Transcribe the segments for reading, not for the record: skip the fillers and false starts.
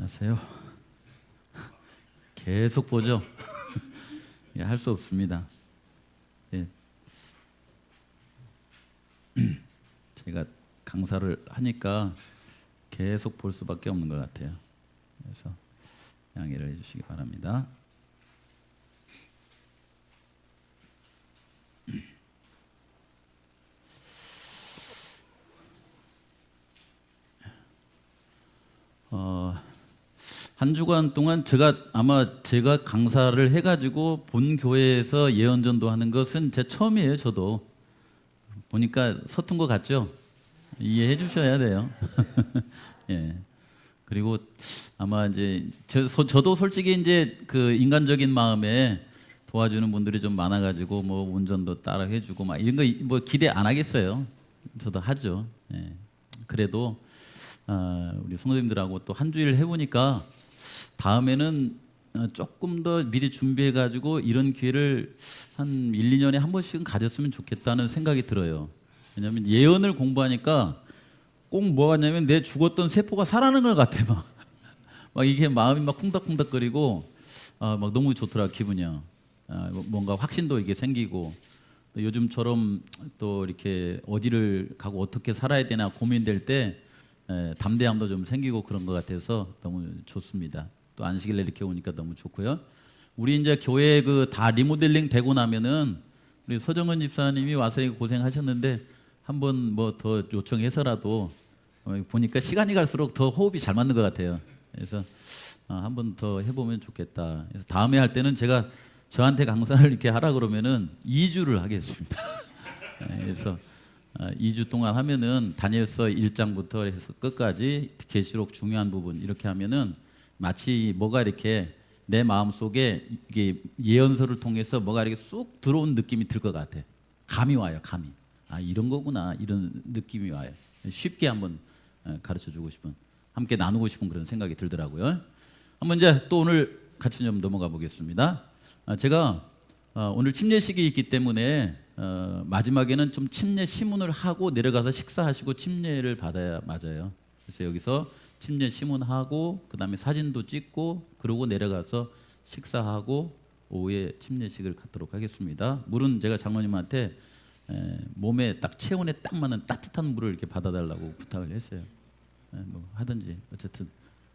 안녕하세요. 계속 보죠. 예, 할 수 없습니다. 예. 제가 강사를 하니까 계속 볼 수밖에 없는 것 같아요. 그래서 양해를 해주시기 바랍니다. 한 주간 동안 제가 강사를 해가지고 본 교회에서 예언전도 하는 것은 제 처음이에요. 저도 보니까 서툰 것 같죠? 이해해 주셔야 돼요. 예. 그리고 아마 이제 저도 솔직히 이제 그 인간적인 마음에 도와주는 분들이 좀 많아가지고 뭐 운전도 따라 해주고 막 이런 거 뭐 기대 안 하겠어요. 저도 하죠. 예. 그래도 우리 성도님들하고 또 한 주일 해보니까 다음에는 조금 더 미리 준비해가지고 이런 기회를 한 1, 2년에 한 번씩은 가졌으면 좋겠다는 생각이 들어요. 왜냐하면 예언을 공부하니까 꼭 뭐 하냐면 내 죽었던 세포가 살아나는 것 같아. 막 이게 마음이 막 쿵닥쿵닥거리고 막 너무 좋더라 기분이야. 뭔가 확신도 이게 생기고 또 요즘처럼 또 이렇게 어디를 가고 어떻게 살아야 되나 고민될 때 담대함도 좀 생기고 그런 것 같아서 너무 좋습니다. 또 안식일에 이렇게 오니까 너무 좋고요. 우리 이제 교회 그 다 리모델링 되고 나면은 우리 서정은 집사님이 와서 고생하셨는데 한번 뭐 더 요청해서라도 보니까 시간이 갈수록 더 호흡이 잘 맞는 것 같아요. 그래서 한번 더 해보면 좋겠다. 그래서 다음에 할 때는 제가 저한테 강사를 이렇게 하라 그러면은 2주를 하겠습니다. 그래서 2주 동안 하면은 다니엘서 1장부터 해서 끝까지 계시록 중요한 부분 이렇게 하면은 마치 뭐가 이렇게 내 마음 속에 이게 예언서를 통해서 뭐가 이렇게 쑥 들어온 느낌이 들 것 같아. 감이 와요, 감이. 이런 거구나 이런 느낌이 와요. 쉽게 한번 가르쳐주고 싶은, 함께 나누고 싶은 그런 생각이 들더라고요. 한번 이제 또 오늘 같이 좀 넘어가 보겠습니다. 제가 오늘 침례식이 있기 때문에 마지막에는 좀 침례 시문을 하고 내려가서 식사하시고 침례를 받아야 맞아요. 그래서 여기서 침례 시문하고 그 다음에 사진도 찍고 그러고 내려가서 식사하고 오후에 침례식을 갖도록 하겠습니다. 물은 제가 장로님한테 몸에 딱 체온에 딱 맞는 따뜻한 물을 이렇게 받아달라고 부탁을 했어요. 뭐 하든지 어쨌든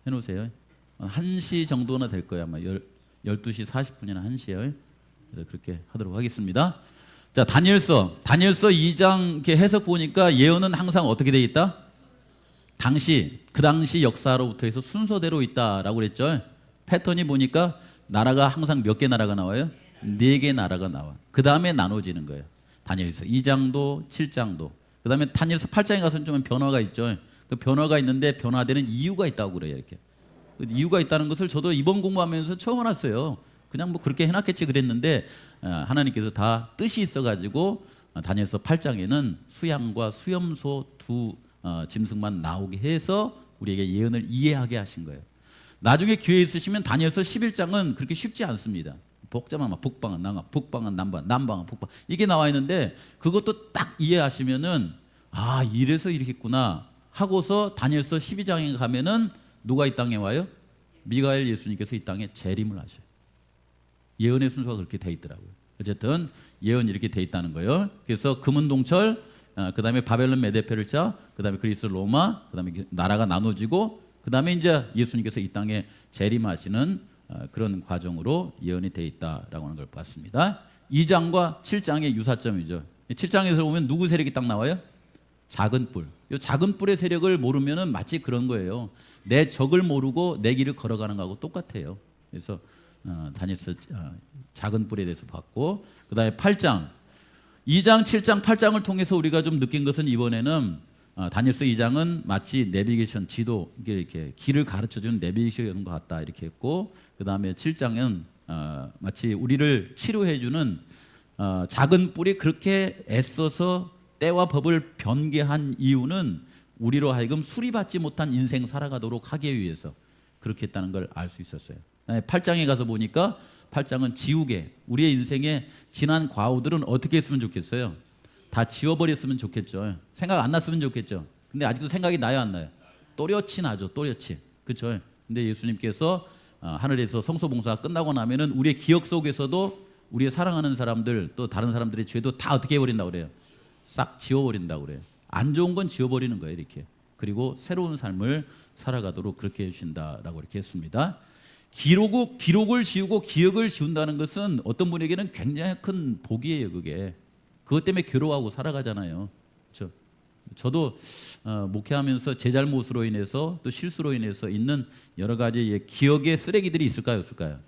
해놓으세요. 1시 정도나 될 거야. 아마 12시 40분이나 1시에. 그래서 그렇게 하도록 하겠습니다. 자, 다니엘서 2장 이렇게 해석 보니까 예언은 항상 어떻게 돼 있다? 그 당시 역사로부터 해서 순서대로 있다라고 그랬죠. 패턴이 보니까 나라가 항상 몇 개 나라가 나와요? 4개 나라가 나와. 그 다음에 나눠지는 거예요. 다니엘서 2장도 7장도. 그 다음에 다니엘서 8장에 가서는 좀 변화가 있죠. 그 변화가 있는데 변화되는 이유가 있다고 그래요. 이렇게 이유가 있다는 것을 저도 이번 공부하면서 처음 알았어요. 그냥 뭐 그렇게 해놨겠지 그랬는데 하나님께서 다 뜻이 있어가지고 다니엘서 8장에는 수양과 수염소 두 짐승만 나오게 해서 우리에게 예언을 이해하게 하신 거예요. 나중에 기회 있으시면 다니엘서 11장은 그렇게 쉽지 않습니다. 복잡한 북방은 남방, 북방은 남방, 남방은 북방 이게 나와 있는데 그것도 딱 이해하시면은 이래서 이렇겠구나 하고서 다니엘서 12장에 가면은 누가 이 땅에 와요? 미가엘 예수님께서 이 땅에 재림을 하셔요. 예언의 순서가 그렇게 돼 있더라고요. 어쨌든 예언이 이렇게 돼 있다는 거예요. 그래서 금은동철, 그 다음에 바벨론 메데페르샤, 그 다음에 그리스 로마, 그 다음에 나라가 나눠지고 그 다음에 이제 예수님께서 이 땅에 재림하시는 그런 과정으로 예언이 돼 있다라고 하는 걸 봤습니다. 2장과 7장의 유사점이죠. 7장에서 보면 누구 세력이 딱 나와요? 작은 뿔. 이 작은 뿔의 세력을 모르면은 마치 그런 거예요. 내 적을 모르고 내 길을 걸어가는 거하고 똑같아요. 그래서 다니엘서 작은 뿔에 대해서 봤고, 그 다음에 8장, 2장, 7장, 8장을 통해서 우리가 좀 느낀 것은 이번에는 다니엘서 2장은 마치 내비게이션 지도 이렇게 길을 가르쳐주는 내비게이션인 것 같다 이렇게 했고, 그 다음에 7장은 마치 우리를 치료해주는 작은 뿔이 그렇게 애써서 때와 법을 변개한 이유는 우리로 하여금 수리받지 못한 인생 살아가도록 하기 위해서 그렇게 했다는 걸 알 수 있었어요. 8장에 가서 보니까 8장은 지우개, 우리의 인생의 지난 과오들은 어떻게 했으면 좋겠어요? 다 지워버렸으면 좋겠죠. 생각 안 났으면 좋겠죠. 근데 아직도 생각이 나요, 안 나요? 또렷이 나죠, 또렷이. 그렇죠. 근데 예수님께서 하늘에서 성소봉사가 끝나고 나면은 우리의 기억 속에서도 우리의 사랑하는 사람들 또 다른 사람들의 죄도 다 어떻게 해버린다고 그래요? 싹 지워버린다고 그래요. 안 좋은 건 지워버리는 거예요, 이렇게. 그리고 새로운 삶을 살아가도록 그렇게 해주신다라고 이렇게 했습니다. 기록을 지우고 기억을 지운다는 것은 어떤 분에게는 굉장히 큰 복이에요. 그것 때문에 괴로워하고 살아가잖아요. 그렇죠? 저도 목회하면서 제 잘못으로 인해서 또 실수로 인해서 있는 여러 가지 기억의 쓰레기들이 있을까요, 없을까요?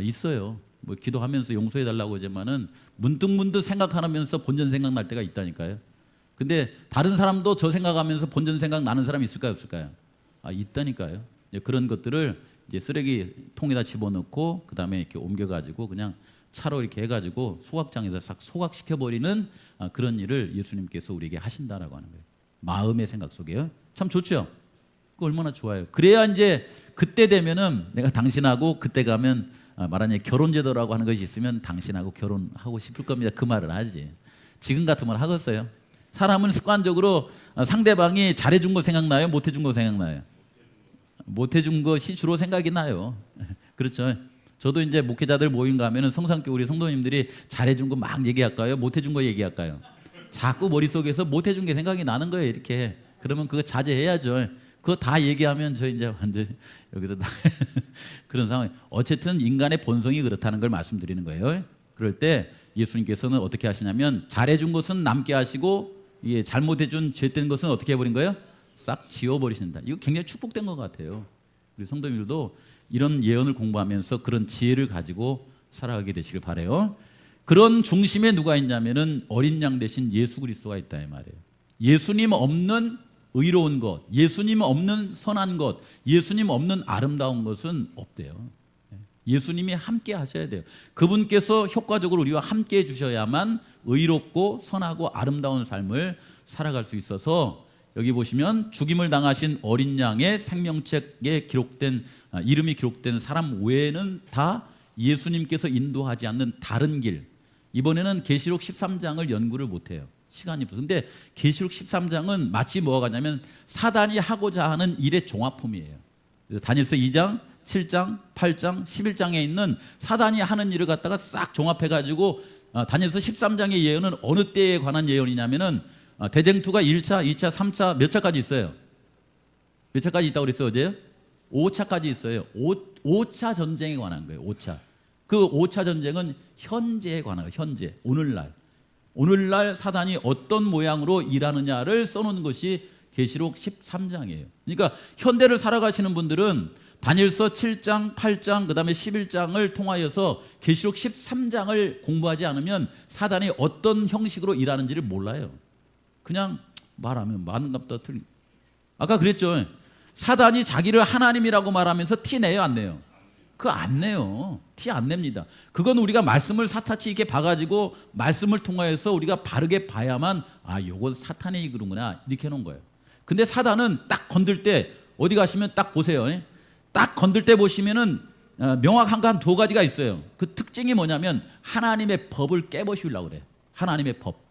있어요. 뭐 기도하면서 용서해 달라고 하지만은 문득 생각하면서 본전 생각 날 때가 있다니까요. 근데 다른 사람도 저 생각하면서 본전 생각 나는 사람이 있을까요, 없을까요? 있다니까요. 그런 것들을 이제 쓰레기통에다 집어넣고 그 다음에 이렇게 옮겨가지고 그냥 차로 이렇게 해가지고 소각장에서 싹 소각시켜 버리는 그런 일을 예수님께서 우리에게 하신다라고 하는 거예요. 마음의 생각 속에요. 참 좋죠. 그 얼마나 좋아요. 그래야 이제 그때 되면은 내가 당신하고 그때 가면 말하자면 결혼 제도라고 하는 것이 있으면 당신하고 결혼하고 싶을 겁니다. 그 말을 하지. 지금 같으면 하겠어요. 사람은 습관적으로 상대방이 잘해준 거 생각나요? 못해준 거 생각나요? 못해준 것이 주로 생각이 나요. 그렇죠. 저도 이제 목회자들 모임 가면은 성산교회 우리 성도님들이 잘해준 거 막 얘기할까요? 못해준 거 얘기할까요? 자꾸 머릿속에서 못해준 게 생각이 나는 거예요. 이렇게. 그러면 그거 자제해야죠. 그거 다 얘기하면 저 이제 완전 여기서 그런 상황. 어쨌든 인간의 본성이 그렇다는 걸 말씀드리는 거예요. 그럴 때 예수님께서는 어떻게 하시냐면 잘해준 것은 남게 하시고 잘못해준 죄된 것은 어떻게 해버린 거예요? 싹 지워버리신다. 이거 굉장히 축복된 것 같아요. 우리 성도님들도 이런 예언을 공부하면서 그런 지혜를 가지고 살아가게 되시길 바라요. 그런 중심에 누가 있냐면은 어린 양 대신 예수 그리스도가 있다 이 말이에요. 예수님 없는 의로운 것, 예수님 없는 선한 것, 예수님 없는 아름다운 것은 없대요. 예수님이 함께 하셔야 돼요. 그분께서 효과적으로 우리와 함께 해주셔야만 의롭고 선하고 아름다운 삶을 살아갈 수 있어서 여기 보시면 죽임을 당하신 어린 양의 생명책에 기록된 이름이 기록된 사람 외에는 다 예수님께서 인도하지 않는 다른 길. 이번에는 계시록 13장을 연구를 못해요. 시간이 없어서. 근데 계시록 13장은 마치 뭐가 같냐면 사단이 하고자 하는 일의 종합품이에요. 다니엘서 2장, 7장, 8장, 11장에 있는 사단이 하는 일을 갖다가 싹 종합해가지고 다니엘서 13장의 예언은 어느 때에 관한 예언이냐면은 대쟁투가 1차, 2차, 3차 몇 차까지 있어요? 몇 차까지 있다고 그랬어요 어제? 5차까지 있어요. 5차 전쟁에 관한 거예요. 5차. 그 5차 전쟁은 현재에 관한 거예요. 현재, 오늘날 사단이 어떤 모양으로 일하느냐를 써놓은 것이 계시록 13장이에요. 그러니까 현대를 살아가시는 분들은 다니엘서 7장, 8장, 그 다음에 11장을 통하여서 계시록 13장을 공부하지 않으면 사단이 어떤 형식으로 일하는지를 몰라요. 그냥 말하면 많은 값다 틀린. 아까 그랬죠. 사단이 자기를 하나님이라고 말하면서 티 내요, 안 내요? 그거 안 내요. 티 안 냅니다. 그건 우리가 말씀을 샅샅이 이렇게 봐가지고 말씀을 통하여서 우리가 바르게 봐야만 요건 사탄의 이그루구나 이렇게 해놓은 거예요. 근데 사단은 딱 건들 때 어디 가시면 딱 보세요. 딱 건들 때 보시면은 명확한 거 한 두 가지가 있어요. 그 특징이 뭐냐면 하나님의 법을 깨버리려고 그래요. 하나님의 법.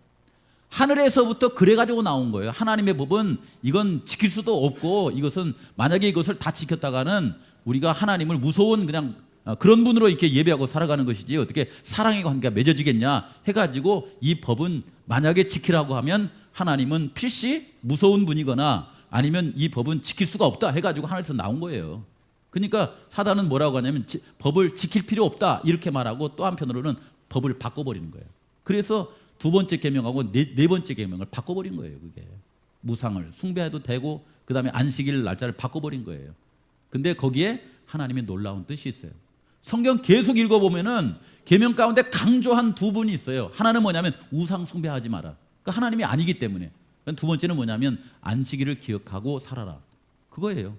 하늘에서부터 그래가지고 나온 거예요. 하나님의 법은 이건 지킬 수도 없고 이것은 만약에 이것을 다 지켰다가는 우리가 하나님을 무서운 그냥 그런 분으로 이렇게 예배하고 살아가는 것이지 어떻게 사랑의 관계가 맺어지겠냐 해가지고 이 법은 만약에 지키라고 하면 하나님은 필시 무서운 분이거나 아니면 이 법은 지킬 수가 없다 해가지고 하늘에서 나온 거예요. 그러니까 사단은 뭐라고 하냐면 법을 지킬 필요 없다 이렇게 말하고 또 한편으로는 법을 바꿔버리는 거예요. 그래서 두 번째 계명하고 네 번째 계명을 바꿔버린 거예요. 그게 무상을 숭배해도 되고 그 다음에 안식일 날짜를 바꿔버린 거예요. 근데 거기에 하나님의 놀라운 뜻이 있어요. 성경 계속 읽어보면은 계명 가운데 강조한 두 분이 있어요. 하나는 뭐냐면 우상 숭배하지 마라. 그러니까 하나님이 아니기 때문에. 두 번째는 뭐냐면 안식일을 기억하고 살아라. 그거예요.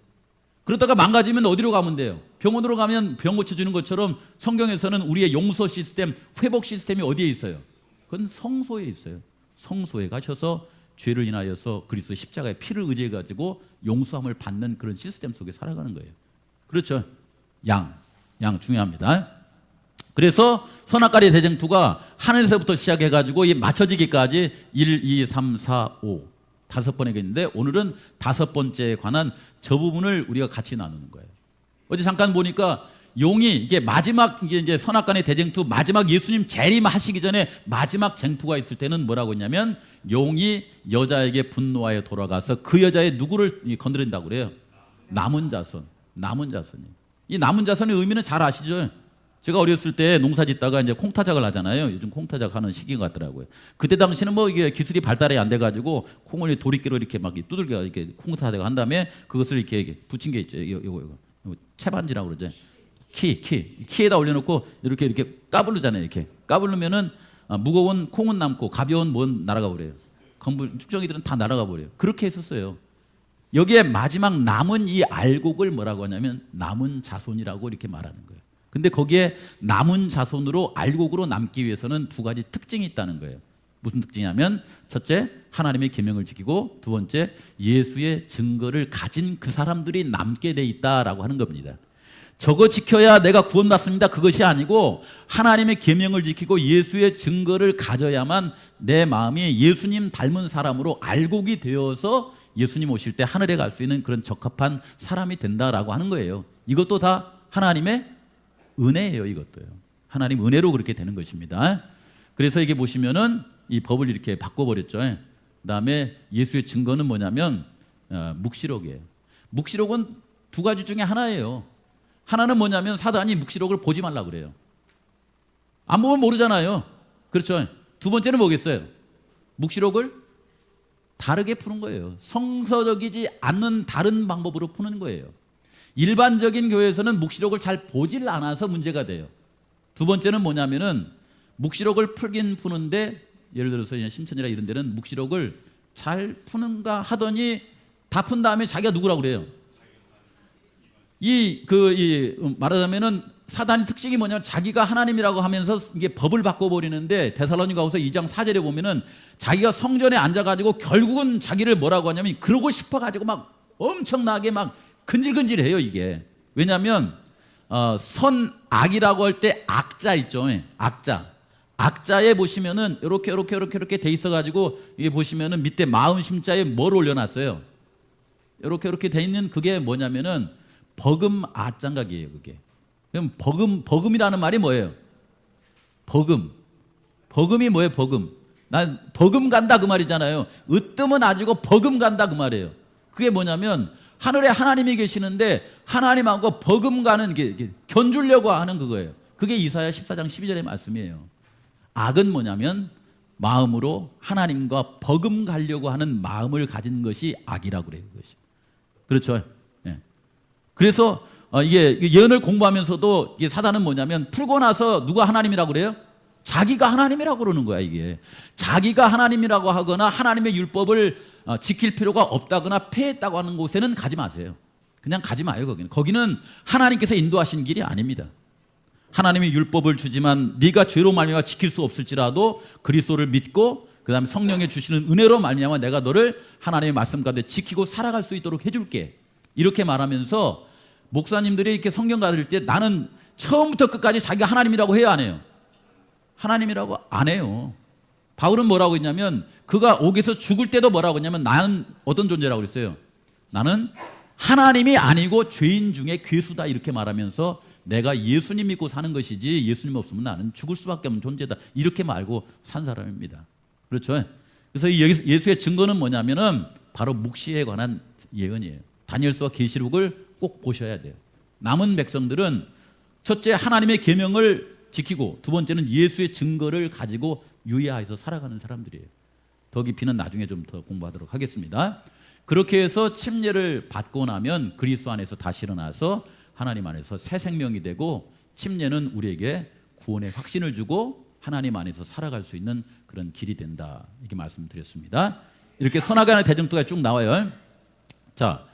그러다가 망가지면 어디로 가면 돼요? 병원으로 가면 병 고쳐주는 것처럼 성경에서는 우리의 용서 시스템, 회복 시스템이 어디에 있어요? 그건 성소에 있어요. 성소에 가셔서 죄를 인하여서 그리스도 십자가의 피를 의지해가지고 용서함을 받는 그런 시스템 속에 살아가는 거예요. 그렇죠. 양 중요합니다. 그래서 선악과의 대쟁투가 하늘에서부터 시작해가지고 이 맞춰지기까지 1, 2, 3, 4, 5 5번에 있는데 오늘은 5번째에 관한 저 부분을 우리가 같이 나누는 거예요. 어제 잠깐 보니까 용이 이게 마지막 이제 선악간의 대쟁투 마지막 예수님 재림하시기 전에 마지막 쟁투가 있을 때는 뭐라고 했냐면 용이 여자에게 분노하여 돌아가서 그 여자의 누구를 건드린다고 그래요? 남은 자손. 남은 자손이. 이 남은 자손의 의미는 잘 아시죠? 제가 어렸을 때 농사 짓다가 이제 콩타작을 하잖아요. 요즘 콩타작 하는 시기 같더라고요. 그때 당시는 뭐 이게 기술이 발달이 안 돼가지고 콩을 도리깨로 이렇게 막 두들겨 이렇게 콩타작을 한 다음에 그것을 이렇게 붙인 게 있죠. 이거 채반지라고 그러죠. 키에다 올려놓고 이렇게 까부르잖아요. 이렇게 까부르면은 무거운 콩은 남고 가벼운 뭔 날아가 버려요. 축정이들은 다 날아가 버려요. 그렇게 했었어요. 여기에 마지막 남은 이 알곡을 뭐라고 하냐면 남은 자손이라고 이렇게 말하는 거예요. 근데 거기에 남은 자손으로 알곡으로 남기 위해서는 두 가지 특징이 있다는 거예요. 무슨 특징이냐면 첫째, 하나님의 계명을 지키고 두 번째, 예수의 증거를 가진 그 사람들이 남게 돼 있다라고 하는 겁니다. 저거 지켜야 내가 구원받습니다. 그것이 아니고 하나님의 계명을 지키고 예수의 증거를 가져야만 내 마음이 예수님 닮은 사람으로 알곡이 되어서 예수님 오실 때 하늘에 갈 수 있는 그런 적합한 사람이 된다라고 하는 거예요. 이것도 다 하나님의 은혜예요. 이것도요. 하나님 은혜로 그렇게 되는 것입니다. 그래서 이게 보시면은 이 법을 이렇게 바꿔버렸죠. 그다음에 예수의 증거는 뭐냐면 묵시록이에요. 묵시록은 두 가지 중에 하나예요. 하나는 뭐냐면 사단이 묵시록을 보지 말라 그래요. 안 보면 모르잖아요. 그렇죠. 두 번째는 뭐겠어요? 묵시록을 다르게 푸는 거예요. 성서적이지 않는 다른 방법으로 푸는 거예요. 일반적인 교회에서는 묵시록을 잘 보질 않아서 문제가 돼요. 두 번째는 뭐냐면은 묵시록을 풀긴 푸는데 예를 들어서 신천이나 이런 데는 묵시록을 잘 푸는가 하더니 다 푼 다음에 자기가 누구라고 그래요? 말하자면은 사단의 특징이 뭐냐면 자기가 하나님이라고 하면서 이게 법을 바꿔버리는데 데살로니가후서 2장 4절에 보면은 자기가 성전에 앉아가지고 결국은 자기를 뭐라고 하냐면 그러고 싶어가지고 막 엄청나게 막 근질근질해요 이게. 왜냐하면 선악이라고 할 때 악자 있죠. 악자에 보시면은 이렇게 돼 있어가지고 이게 보시면은 밑에 마음 심자에 뭘 올려놨어요? 이렇게 돼 있는 그게 뭐냐면은 버금 아장각이에요. 그게. 그럼 버금이라는 말이 뭐예요? 버금이 뭐예요? 난 버금 간다 그 말이잖아요. 으뜸은 아니고 버금 간다 그 말이에요. 그게 뭐냐면 하늘에 하나님이 계시는데 하나님하고 버금 가는 게 견주려고 하는 그거예요. 그게 이사야 14장 12절의 말씀이에요. 악은 뭐냐면 마음으로 하나님과 버금 가려고 하는 마음을 가진 것이 악이라고 그래요. 그것이. 그렇죠. 네. 그래서 이게 예언을 공부하면서도 이게 사단은 뭐냐면 풀고 나서 누가 하나님이라고 그래요? 자기가 하나님이라고 그러는 거야. 이게 자기가 하나님이라고 하거나 하나님의 율법을 지킬 필요가 없다거나 폐했다고 하는 곳에는 가지 마세요. 그냥 가지 마요. 거기는 하나님께서 인도하신 길이 아닙니다. 하나님이 율법을 주지만 네가 죄로 말미암아 지킬 수 없을지라도 그리스도를 믿고 그 다음에 성령의 주시는 은혜로 말미암아 내가 너를 하나님의 말씀 가운데 지키고 살아갈 수 있도록 해줄게. 이렇게 말하면서 목사님들이 이렇게 성경 가르칠 때 나는 처음부터 끝까지 자기가 하나님이라고 해요, 안 해요? 하나님이라고 안 해요. 바울은 뭐라고 했냐면 그가 옥에서 죽을 때도 뭐라고 했냐면 나는 어떤 존재라고 그랬어요? 나는 하나님이 아니고 죄인 중에 괴수다 이렇게 말하면서 내가 예수님 믿고 사는 것이지 예수님 없으면 나는 죽을 수밖에 없는 존재다 이렇게 말고 산 사람입니다. 그렇죠? 그래서 이 예수의 증거는 뭐냐면은 바로 묵시에 관한 예언이에요. 다니엘서와 계시록을 꼭 보셔야 돼요. 남은 백성들은 첫째 하나님의 계명을 지키고 두 번째는 예수의 증거를 가지고 유의하여서 살아가는 사람들이에요. 더 깊이는 나중에 좀 더 공부하도록 하겠습니다. 그렇게 해서 침례를 받고 나면 그리스도 안에서 다시 일어나서 하나님 안에서 새 생명이 되고 침례는 우리에게 구원의 확신을 주고 하나님 안에서 살아갈 수 있는 그런 길이 된다. 이렇게 말씀드렸습니다. 이렇게 선악간의 대쟁투가 쭉 나와요. 자,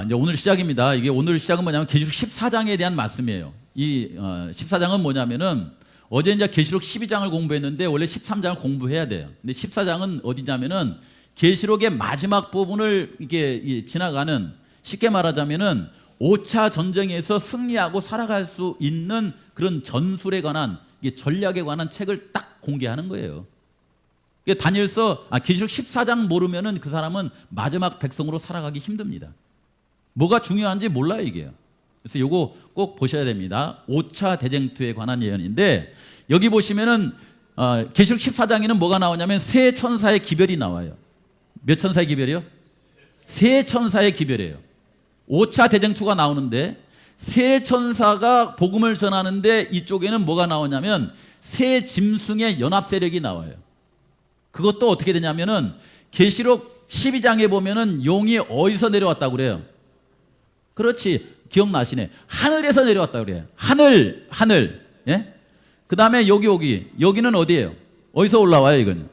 이제 오늘 시작입니다. 이게 오늘 시작은 뭐냐면 계시록 14장에 대한 말씀이에요. 이 14장은 뭐냐면은 어제 이제 계시록 12장을 공부했는데 원래 13장을 공부해야 돼요. 근데 14장은 어디냐면은 계시록의 마지막 부분을 이렇게 지나가는 쉽게 말하자면은 5차 전쟁에서 승리하고 살아갈 수 있는 그런 전술에 관한 전략에 관한 책을 딱 공개하는 거예요. 다니엘서 계시록 14장 모르면은 그 사람은 마지막 백성으로 살아가기 힘듭니다. 뭐가 중요한지 몰라요 이게요. 그래서 요거 꼭 보셔야 됩니다. 5차 대쟁투에 관한 예언인데 여기 보시면은 계시록 14장에는 뭐가 나오냐면 세 천사의 기별이 나와요. 몇 천사의 기별이요? 세 천사의 기별이에요. 5차 대쟁투가 나오는데 세 천사가 복음을 전하는데 이쪽에는 뭐가 나오냐면 세 짐승의 연합 세력이 나와요. 그것도 어떻게 되냐면은 계시록 12장에 보면은 용이 어디서 내려왔다고 그래요? 그렇지. 기억나시네. 하늘에서 내려왔다고 그래요. 하늘. 예? 그 다음에 여기는 어디예요? 어디서 올라와요, 이거는?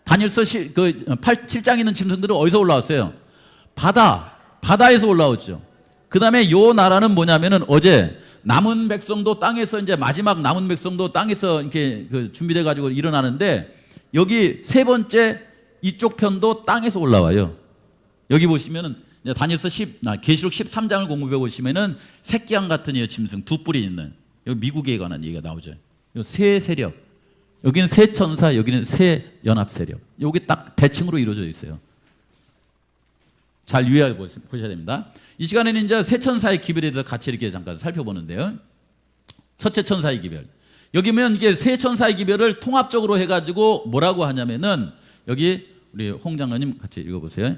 다니엘서 7장에 있는 짐승들은 어디서 올라왔어요? 바다에서 올라오죠. 그 다음에 요 나라는 뭐냐면은 어제 남은 백성도 땅에서 이제 마지막 남은 백성도 땅에서 이렇게 준비돼 가지고 일어나는데 여기 세 번째 이쪽 편도 땅에서 올라와요. 여기 보시면은 다니엘서 계시록 13장을 공부해 보시면은 새끼양 같은 이 짐승 두 뿔이 있는 여기 미국에 관한 얘기가 나오죠. 세 세력. 여기는 세 천사, 여기는 세 연합 세력. 여기 딱 대칭으로 이루어져 있어요. 잘 유의해 보셔야 됩니다. 이 시간에는 이제 세 천사의 기별에 대해서 같이 이렇게 잠깐 살펴보는데요. 첫째 천사의 기별. 여기 보면 이게 세 천사의 기별을 통합적으로 해가지고 뭐라고 하냐면은 여기 우리 홍 장로님 같이 읽어보세요.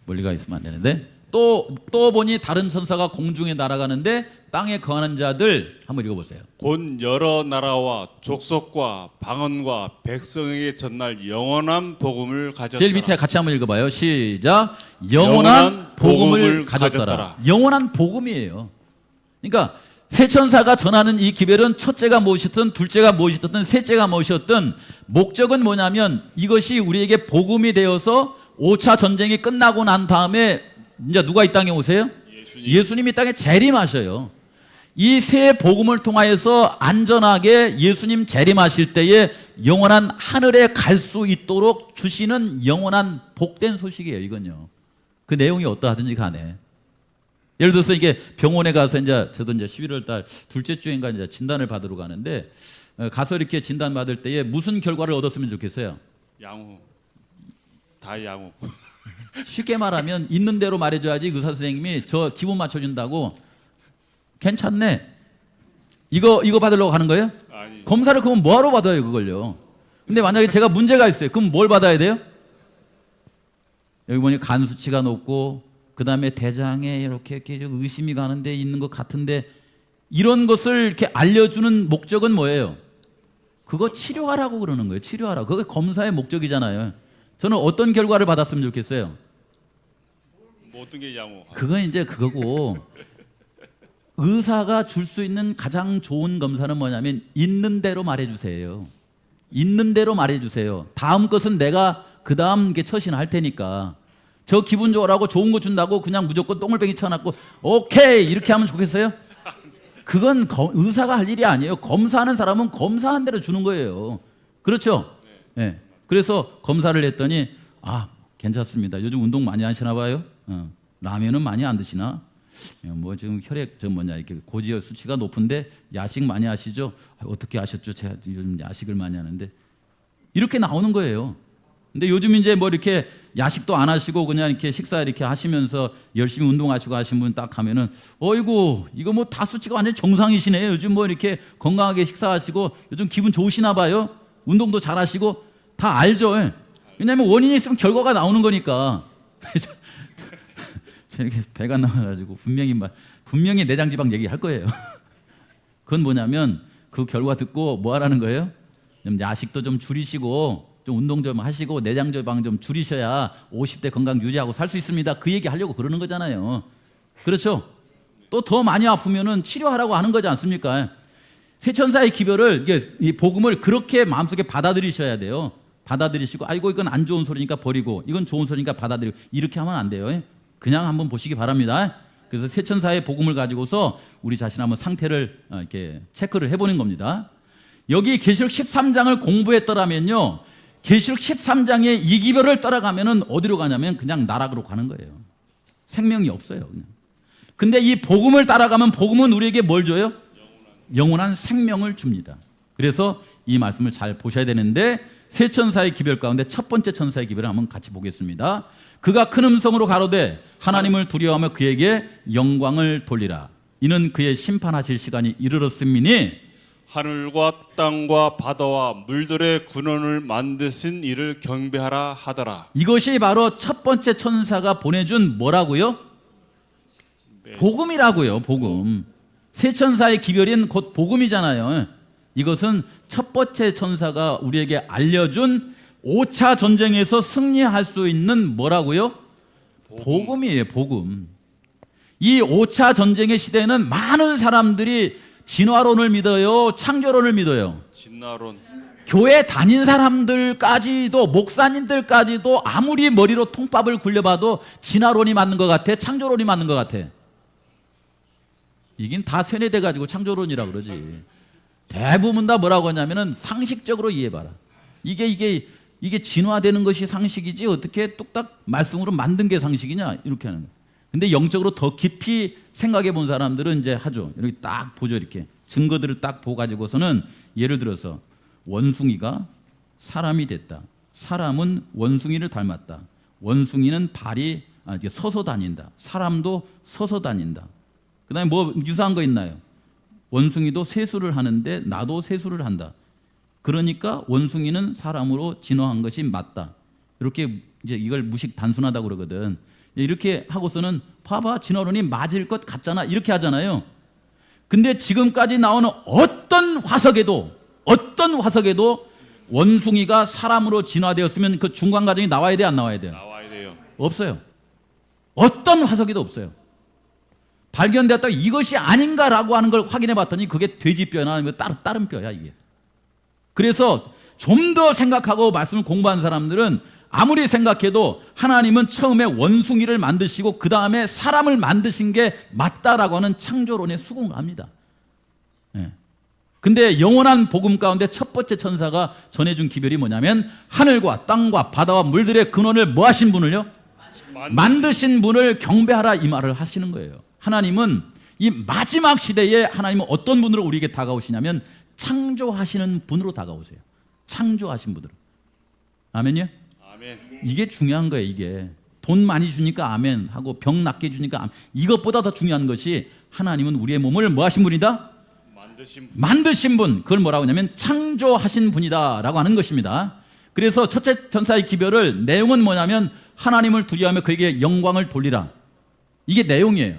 멀리 가 있으면 안 되는데 또 보니 다른 천사가 공중에 날아가는데 땅에 거하는 자들 한번 읽어보세요. 곧 여러 나라와 족속과 방언과 백성에게 전날 영원한 복음을 가졌더라. 제일 밑에 같이 한번 읽어봐요. 시작. 영원한 복음을 가졌더라. 영원한 복음이에요. 그러니까 세 천사가 전하는 이 기별은 첫째가 무엇이든 둘째가 무엇이든 셋째가 무엇이든 목적은 뭐냐면 이것이 우리에게 복음이 되어서 5차 전쟁이 끝나고 난 다음에 이제 누가 이 땅에 오세요? 예수님이 땅에 재림하셔요. 이 세 복음을 통하여서 안전하게 예수님 재림하실 때에 영원한 하늘에 갈 수 있도록 주시는 영원한 복된 소식이에요. 이건요. 그 내용이 어떠하든지 간에. 예를 들어서 이게 병원에 가서 저도 이제 11월 달 둘째 주인가 이제 진단을 받으러 가는데 가서 이렇게 진단 받을 때에 무슨 결과를 얻었으면 좋겠어요? 양호. 다 양호. 쉽게 말하면 있는 대로 말해줘야지 의사 선생님이 저 기분 맞춰준다고 괜찮네. 이거 받으려고 하는 거예요? 아니. 검사를 그러면 뭐하러 받아요 그걸요? 근데 만약에 제가 문제가 있어요. 그럼 뭘 받아야 돼요? 여기 보니 간 수치가 높고 그 다음에 대장에 이렇게 의심이 가는데 있는 것 같은데 이런 것을 이렇게 알려주는 목적은 뭐예요? 그거 치료하라고 그러는 거예요. 치료하라고. 그게 검사의 목적이잖아요. 저는 어떤 결과를 받았으면 좋겠어요? 뭐 어떤 게 양호? 그건 이제 그거고 의사가 줄 수 있는 가장 좋은 검사는 뭐냐면 있는 대로 말해주세요. 있는 대로 말해주세요. 다음 것은 내가 그 다음 게 처신할 테니까 저 기분 좋으라고 좋은 거 준다고 그냥 무조건 똥을뱅이 쳐놨고 오케이 이렇게 하면 좋겠어요? 그건 의사가 할 일이 아니에요. 검사하는 사람은 검사한 대로 주는 거예요. 그렇죠? 네. 그래서 검사를 했더니 괜찮습니다. 요즘 운동 많이 하시나 봐요. 라면은 많이 안 드시나? 뭐 지금 혈액 이렇게 고지혈 수치가 높은데 야식 많이 하시죠? 어떻게 아셨죠? 제가 요즘 야식을 많이 하는데 이렇게 나오는 거예요. 근데 요즘 이제 뭐 이렇게 야식도 안 하시고 그냥 이렇게 식사 이렇게 하시면서 열심히 운동하시고 하신 분 딱 하면은 어이구 이거 뭐 다 수치가 완전 정상이시네요. 요즘 뭐 이렇게 건강하게 식사하시고 요즘 기분 좋으시나 봐요. 운동도 잘 하시고 다 알죠. 왜냐하면 원인이 있으면 결과가 나오는 거니까. 이렇게 배가 나와가지고 분명히 내장 지방 얘기할 거예요. 그건 뭐냐면 그 결과 듣고 뭐 하라는 거예요? 좀 야식도 좀 줄이시고 좀 운동 좀 하시고 내장 지방 좀 줄이셔야 50대 건강 유지하고 살 수 있습니다. 그 얘기 하려고 그러는 거잖아요. 그렇죠? 또 더 많이 아프면은 치료하라고 하는 거지 않습니까? 세 천사의 기별을 이 복음을 그렇게 마음속에 받아들이셔야 돼요. 받아들이시고 아이고 이건 안 좋은 소리니까 버리고 이건 좋은 소리니까 받아들이고 이렇게 하면 안 돼요. 그냥 한번 보시기 바랍니다. 그래서 세 천사의 복음을 가지고서 우리 자신 한번 상태를 이렇게 체크를 해보는 겁니다. 여기 계시록 13장을 공부했더라면요, 계시록 13장의 이 기별을 따라가면은 어디로 가냐면 그냥 나락으로 가는 거예요. 생명이 없어요. 그냥. 근데 이 복음을 따라가면 복음은 우리에게 뭘 줘요? 영원한 생명을 줍니다. 그래서 이 말씀을 잘 보셔야 되는데 세 천사의 기별 가운데 첫 번째 천사의 기별을 한번 같이 보겠습니다. 그가 큰 음성으로 가로되 하나님을 두려워하며 그에게 영광을 돌리라. 이는 그의 심판하실 시간이 이르렀음이니 하늘과 땅과 바다와 물들의 근원을 만드신 이를 경배하라 하더라. 이것이 바로 첫 번째 천사가 보내준 뭐라고요? 복음이라고요. 복음. 세 천사의 기별인 곧 복음이잖아요. 이것은 첫 번째 천사가 우리에게 알려준 5차 전쟁에서 승리할 수 있는 뭐라고요? 복음이에요. 복음. 이 5차 전쟁의 시대에는 많은 사람들이 진화론을 믿어요, 창조론을 믿어요. 진화론. 교회 다닌 사람들까지도, 목사님들까지도 아무리 머리로 통밥을 굴려봐도 진화론이 맞는 것 같아, 창조론이 맞는 것 같아. 이긴 다 세뇌돼 가지고 창조론이라 그러지. 대부분 다 뭐라고 하냐면은 상식적으로 이해해봐라. 이게 진화되는 것이 상식이지 어떻게 뚝딱 말씀으로 만든 게 상식이냐 이렇게 하는 거예요. 근데 영적으로 더 깊이 생각해 본 사람들은 이제 하죠. 이렇게 딱 보죠. 이렇게 증거들을 딱 보고 가지고서는 예를 들어서 원숭이가 사람이 됐다. 사람은 원숭이를 닮았다. 원숭이는 발이 서서 다닌다. 사람도 서서 다닌다. 그 다음에 뭐 유사한 거 있나요? 원숭이도 세수를 하는데 나도 세수를 한다. 그러니까 원숭이는 사람으로 진화한 것이 맞다. 이렇게 이제 이걸 무식 단순하다고 그러거든. 이렇게 하고서는 봐봐 진화론이 맞을 것 같잖아 이렇게 하잖아요. 근데 지금까지 나오는 어떤 화석에도 원숭이가 사람으로 진화되었으면 그 중간 과정이 나와야 돼 안 나와야 돼요? 나와야 돼요. 없어요. 어떤 화석에도 없어요. 발견되었다 이것이 아닌가라고 하는 걸 확인해 봤더니 그게 돼지뼈나 아니면 다른 뼈야 이게. 그래서 좀 더 생각하고 말씀을 공부한 사람들은 아무리 생각해도 하나님은 처음에 원숭이를 만드시고 그 다음에 사람을 만드신 게 맞다라고 하는 창조론에 수긍합니다. 예. 근데 영원한 복음 가운데 첫 번째 천사가 전해준 기별이 뭐냐면 하늘과 땅과 바다와 물들의 근원을 뭐 하신 분을요? 만드신 분을 경배하라 이 말을 하시는 거예요. 하나님은 이 마지막 시대에 하나님은 어떤 분으로 우리에게 다가오시냐면 창조하시는 분으로 다가오세요. 창조하신 분으로. 아멘이요? 아멘. 이게 중요한 거예요. 이게 돈 많이 주니까 아멘 하고 병 낫게 주니까 아멘. 이것보다 더 중요한 것이 하나님은 우리의 몸을 뭐 하신 분이다? 만드신 분. 그걸 뭐라고 하냐면 창조하신 분이다 라고 하는 것입니다. 그래서 첫째 천사의 기별을 내용은 뭐냐면 하나님을 두려워하며 그에게 영광을 돌리라. 이게 내용이에요.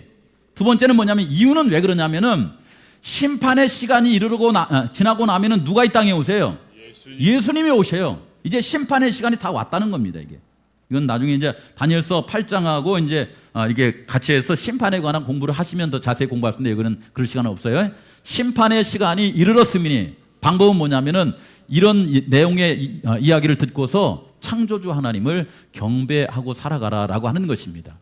두 번째는 뭐냐면 이유는 왜 그러냐면은 심판의 시간이 지나고 나면은 누가 이 땅에 오세요? 예수님이 오셔요. 이제 심판의 시간이 다 왔다는 겁니다. 이건 나중에 이제 다니엘서 8장하고 이제 이게 같이 해서 심판에 관한 공부를 하시면 더 자세히 공부할 수 있는데 이거는 그럴 시간은 없어요. 심판의 시간이 이르렀으니 방법은 뭐냐면은 이런 내용의 이야기를 듣고서 창조주 하나님을 경배하고 살아가라라고 하는 것입니다.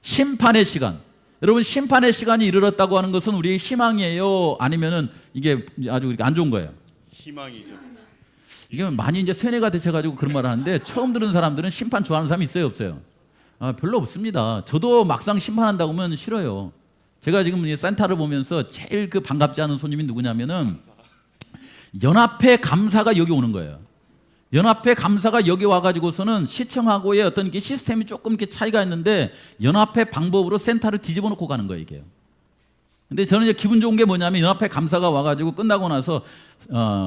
심판의 시간. 여러분 심판의 시간이 이르렀다고 하는 것은 우리의 희망이에요? 아니면은 이게 아주 안 좋은 거예요? 희망이죠. 이게 많이 이제 세뇌가 되셔가지고 그런 말을 하는데 처음 들은 사람들은 심판 좋아하는 사람이 있어요, 없어요? 별로 없습니다. 저도 막상 심판한다고 하면 싫어요. 제가 지금 이 센터를 보면서 제일 그 반갑지 않은 손님이 누구냐면은 연합회 감사가 여기 오는 거예요. 연합회 감사가 여기 와가지고서는 시청하고의 어떤 게 시스템이 조금 이렇게 차이가 있는데 연합회 방법으로 센터를 뒤집어 놓고 가는 거예요, 이게. 근데 저는 이제 기분 좋은 게 뭐냐면 연합회 감사가 와가지고 끝나고 나서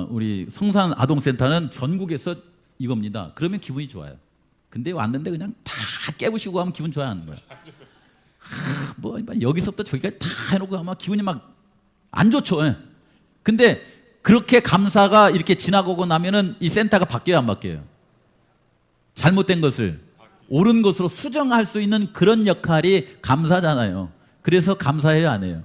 우리 성산 아동센터는 전국에서 이겁니다. 그러면 기분이 좋아요. 근데 왔는데 그냥 다 깨부시고 하면 기분 좋아하는 거예요. 뭐 여기서부터 저기까지 다 해놓고 하면 기분이 막 안 좋죠. 예. 근데 그렇게 감사가 이렇게 지나가고 나면은 이 센터가 바뀌어요, 안 바뀌어요? 잘못된 것을 옳은 것으로 수정할 수 있는 그런 역할이 감사잖아요. 그래서 감사해요, 안 해요?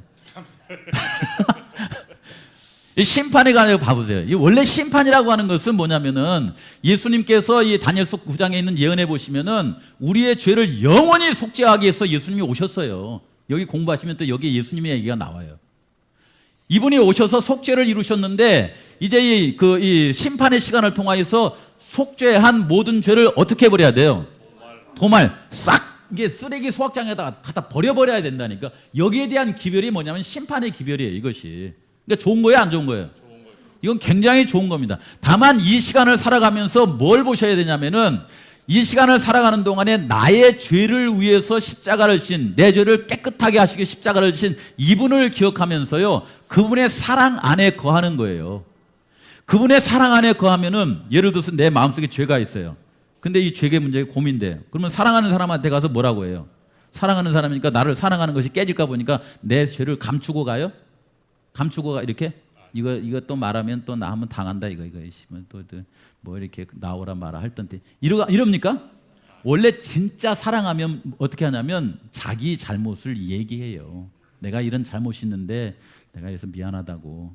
이 심판에 관해서 봐보세요. 이 원래 심판이라고 하는 것은 뭐냐면은 예수님께서 이 다니엘서 9장에 있는 예언해 보시면은 우리의 죄를 영원히 속죄하기 위해서 예수님이 오셨어요. 여기 공부하시면 또 여기 예수님의 얘기가 나와요. 이분이 오셔서 속죄를 이루셨는데 이제 이 심판의 시간을 통하여서 속죄한 모든 죄를 어떻게 해버려야 돼요? 도말 싹 이게 쓰레기 수확장에다가 갖다 버려버려야 된다니까. 여기에 대한 기별이 뭐냐면 심판의 기별이에요, 이것이. 그러니까 좋은 거예요, 안 좋은 거예요? 이건 굉장히 좋은 겁니다. 다만 이 시간을 살아가면서 뭘 보셔야 되냐면은 이 시간을 살아가는 동안에 나의 죄를 위해서 십자가를 진, 내 죄를 깨끗하게 하시기 십자가를 진 이분을 기억하면서요, 그분의 사랑 안에 거하는 거예요. 그분의 사랑 안에 거하면은, 예를 들어서 내 마음속에 죄가 있어요. 근데 이 죄의 문제가 고민돼요. 그러면 사랑하는 사람한테 가서 뭐라고 해요? 사랑하는 사람이니까 나를 사랑하는 것이 깨질까 보니까 내 죄를 감추고 가요? 감추고 가, 이렇게? 이거 또 말하면 또 나 한번 당한다, 이거 또 뭐 이렇게 나오라 마라 할 던데. 이럽니까? 원래 진짜 사랑하면 어떻게 하냐면 자기 잘못을 얘기해요. 내가 이런 잘못이 있는데 내가 그래서 미안하다고,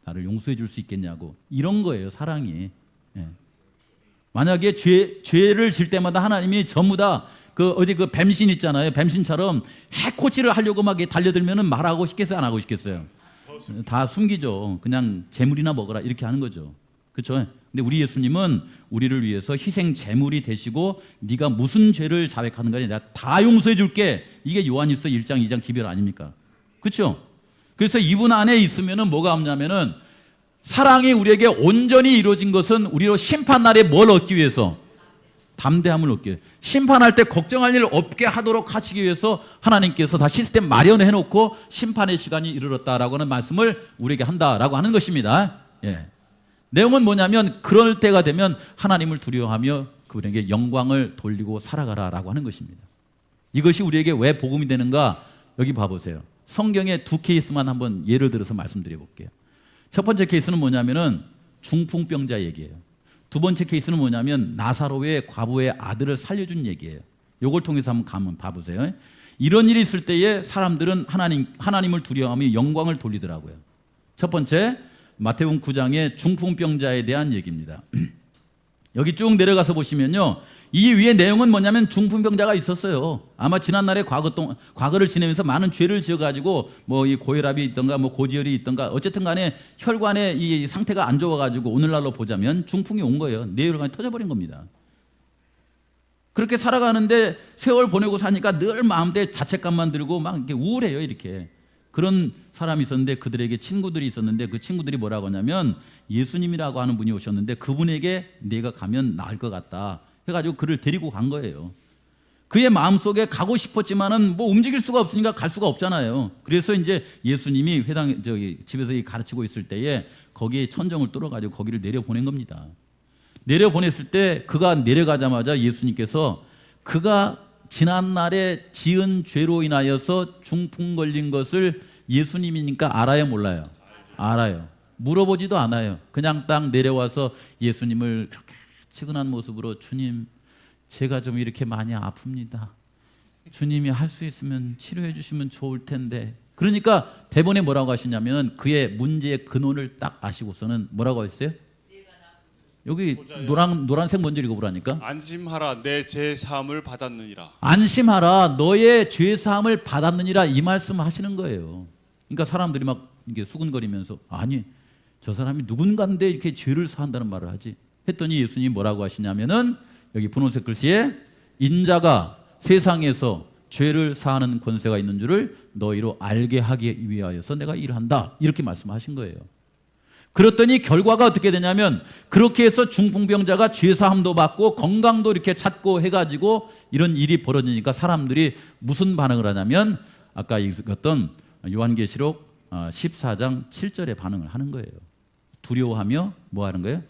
나를 용서해 줄 수 있겠냐고. 이런 거예요, 사랑이. 예. 만약에 죄를 질 때마다 하나님이 전부 다 그 뱀신 있잖아요. 뱀신처럼 해코지를 하려고 막 달려들면은 말하고 싶겠어요, 안 하고 싶겠어요? 다 숨기죠. 그냥 재물이나 먹어라, 이렇게 하는 거죠. 그렇죠? 근데 우리 예수님은 우리를 위해서 희생 제물이 되시고, 네가 무슨 죄를 자백하는가 내가 다 용서해 줄게. 이게 요한일서 1장 2장 기별 아닙니까? 그렇죠? 그래서 이분 안에 있으면은 뭐가 없냐면은, 사랑이 우리에게 온전히 이루어진 것은 우리로 심판날에 뭘 얻기 위해서? 담대함을 얻기 위해서. 심판할 때 걱정할 일 없게 하도록 하시기 위해서 하나님께서 다 시스템 마련해 놓고 심판의 시간이 이르렀다라고 하는 말씀을 우리에게 한다라고 하는 것입니다. 예. 내용은 뭐냐면, 그럴 때가 되면 하나님을 두려워하며 그분에게 영광을 돌리고 살아가라라고 하는 것입니다. 이것이 우리에게 왜 복음이 되는가? 여기 봐보세요. 성경의 두 케이스만 한번 예를 들어서 말씀드려 볼게요. 첫 번째 케이스는 뭐냐면은 중풍병자 얘기예요. 두 번째 케이스는 뭐냐면 나사로의 과부의 아들을 살려준 얘기예요. 요걸 통해서 한번 봐보세요. 이런 일이 있을 때에 사람들은 하나님을 두려워하며 영광을 돌리더라고요. 첫 번째, 마태복음 9장의 중풍병자에 대한 얘기입니다. 여기 쭉 내려가서 보시면요, 이 위에 내용은 뭐냐면 중풍병자가 있었어요. 아마 지난날에 과거를 지내면서 많은 죄를 지어가지고 뭐 이 고혈압이 있던가 뭐 고지혈이 있던가 어쨌든 간에 혈관의 이 상태가 안 좋아가지고 오늘날로 보자면 중풍이 온 거예요. 뇌혈관이 터져버린 겁니다. 그렇게 살아가는데 세월 보내고 사니까 늘 마음대에 자책감만 들고 막 이렇게 우울해요, 이렇게. 그런 사람이 있었는데 그들에게 친구들이 있었는데 그 친구들이 뭐라고 하냐면, 예수님이라고 하는 분이 오셨는데 그분에게 내가 가면 나을 것 같다 해가지고 그를 데리고 간 거예요. 그의 마음속에 가고 싶었지만은 뭐 움직일 수가 없으니까 갈 수가 없잖아요. 그래서 이제 예수님이 집에서 가르치고 있을 때에 거기에 천정을 뚫어가지고 거기를 내려보낸 겁니다. 내려보냈을 때 그가 내려가자마자 예수님께서 그가 지난날에 지은 죄로 인하여서 중풍 걸린 것을 예수님이니까 알아요, 몰라요? 알아요. 물어보지도 않아요. 그냥 딱 내려와서 예수님을 그렇게 측은한 모습으로, 주님, 제가 좀 이렇게 많이 아픕니다. 주님이 할 수 있으면 치료해 주시면 좋을 텐데. 그러니까 대본에 뭐라고 하시냐면 그의 문제의 근원을 딱 아시고서는 뭐라고 하셨어요? 여기 노란색 먼저 읽어보라니까. 안심하라, 내 죄 사함을 받았느니라. 안심하라, 너의 죄 사함을 받았느니라, 이 말씀 하시는 거예요. 그러니까 사람들이 막 이게 수근거리면서, 아니 저 사람이 누군가인데 이렇게 죄를 사한다는 말을 하지 했더니 예수님이 뭐라고 하시냐면은 여기 분홍색 글씨에, 인자가 세상에서 죄를 사하는 권세가 있는 줄을 너희로 알게 하기 위하여서 내가 일한다, 이렇게 말씀하신 거예요. 그랬더니 결과가 어떻게 되냐면, 그렇게 해서 중풍병자가 죄사함도 받고 건강도 이렇게 찾고 해가지고 이런 일이 벌어지니까 사람들이 무슨 반응을 하냐면, 아까 읽었던 요한계시록 14장 7절에 반응을 하는 거예요. 두려워하며 뭐 하는 거예요?